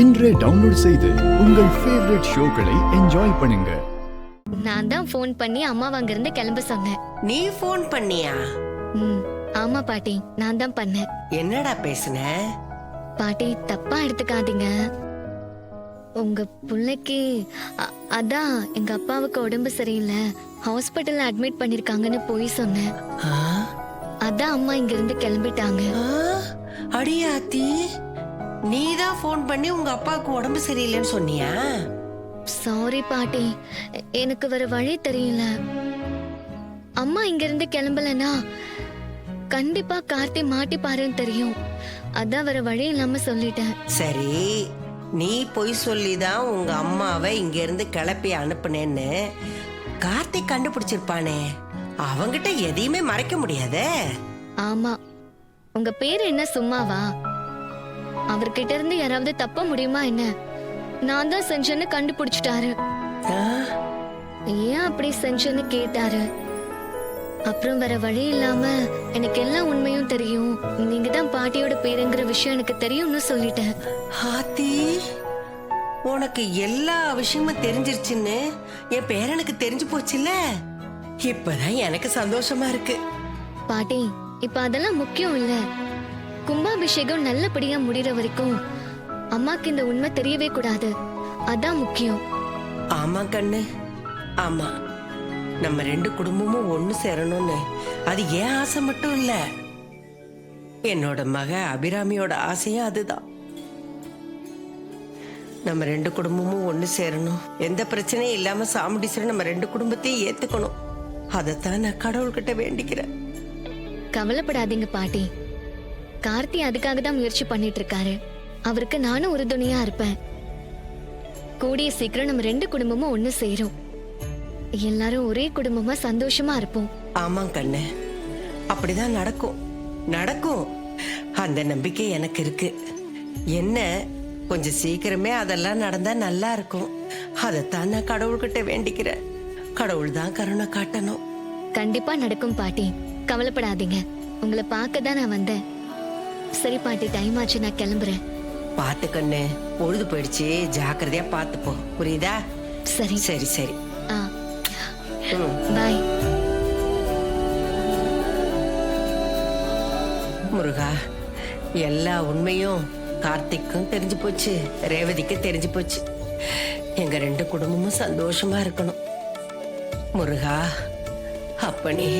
இன்றே டவுன்லோட் செய்து உங்கள் ஃபேவரட் ஷோக்களை என்ஜாய் பண்ணுங்க. நான் தான் ஃபோன் பண்ணி அம்மாவை அங்கிருந்து கிளம்ப சொன்னேன். நீ ஃபோன் பண்ணியா? ஆமா பாட்டி, நான் தான் பண்ணேன். என்னடா பேசுன? பாட்டி தப்பா எடுத்துக்காதீங்க. உங்க பிள்ளைக்கு அதான் எங்க அப்பாவுக்கு உடம்பு சரியில்லை, ஹாஸ்பிட்டல்ல அட்மிட் பண்ணிருக்காங்கன்னு போய் சொன்னேன். அதான் அம்மா இங்க இருந்து கிளம்பிட்டாங்க. அடியாத்தி, நீதான் ஃபோன் பண்ணி உங்க அப்பாவுக்கு உடம்பு சரியில்லைன்னு சொன்னியா? சாரி பாட்டி, எனக்கு வேற வழி தெரியல. அம்மா இங்க இருந்து கிளம்பலனா கண்டிப்பா கார்த்தி மாட்டிப்பாருன்னு தெரியும். அதான் வேற வழி இல்லாம சொல்லிட்டேன். சரி, நீ பொய் சொல்லிதான் உங்க அம்மாவை இங்க இருந்து கிளப்பி அனுப்புனேன்னு கார்த்திக் கண்டுபிடிச்சிருப்பானே, அவங்கிட்ட எதையுமே மறைக்க முடியாதே. ஆமா, உங்க பேரு என்ன சும்மாவா? அவர்கிட்ட இருந்து யாராவது தப்ப முடியுமா என்ன? நான் தான் செஞ்சேன்னு கண்டுபிடிச்சிட்டாரு. ஏன் அப்படி செஞ்சேன்னு கேட்டாரு. அப்புறம் வேற வழி இல்லாம எனக்கு எல்லா உண்மையும் தெரியும், நீங்க தான் பாட்டியோட பேருங்கிற விஷயம் எனக்கு தெரியும்னு சொல்லிட்டேன். ஹாத்தி, உனக்கு எல்லா விஷயமும் தெரிஞ்சிருச்சுன்னு என் பேரனுக்கு தெரிஞ்சு போச்சுல்ல. இப்பதான் எனக்கு சந்தோஷமா இருக்கு. பாட்டி, இப்ப அதெல்லாம் முக்கியம் இல்ல. கும்பாபிஷேகம் நல்லபடியா முடிகிற வரைக்கும் அம்மாக்கு இந்த உண்மை தெரியவே கூடாது. அதான் முக்கியம். ஆமா கண்ணு, ஆமா. நம்ம ரெண்டு குடும்பமும் ஒண்ணு சேரணும்னு அது ஏன் ஆசை மட்டும் இல்ல, என்னோட மக அபிராமியோட ஆசையும் அதுதான். நம்ம ரெண்டு குடும்பமும் ஒண்ணு சேரணும், எந்த பிரச்சனையும் இல்லாம சாமுண்டீஸ்வரன் நம்ம ரெண்டு குடும்பத்தையும் ஏத்துக்கணும். அதைத்தான் நான் கடவுள்கிட்ட வேண்டிக்கிறேன். கவலைப்படாதீங்க பாட்டி, கார்த்தி அதுக்காக தான் முயற்சி பண்ணிட்டு இருக்காரு. அவருக்கு நானும் உறுதுணையா இருப்பேன். கூடிய சீக்கிரம் நம்ம ரெண்டு குடும்பமும் ஒண்ணு சேரும், எல்லாரும் ஒரே குடும்பமா சந்தோஷமா இருப்போம். ஆமா கண்ணு, அப்படிதான் நடக்கும் நடக்கும். அந்த நம்பிக்கை எனக்கு இருக்கு. என்ன, கொஞ்சம் சீக்கிரமே அதெல்லாம் நடந்தா நல்லா இருக்கும். அதைத்தான் நான் கடவுள்கிட்ட வேண்டிக்கிறேன். கடவுள் தான் கருணை காட்டணும். கண்டிப்பா நடக்கும் பாட்டி, கவலைப்படாதீங்க. உங்களை பார்க்க தான் நான் வந்தேன். சரி பாட்டி, டைம் ஆச்சு, நான் கிளம்புறேன். பாத்து கண்ணு, பொழுது போயிடுச்சு, ஜாக்கிரதையா பாத்துப்போ, புரியுதா? சரி சரி சரி. பாய். முருகா, எல்லா உண்மையும் கார்த்திக்கும் தெரிஞ்சு போச்சு, ரேவதிக்கு தெரிஞ்சு போச்சு. எங்க ரெண்டு குடும்பமும் சந்தோஷமா இருக்கணும். முருகா, அப்பனே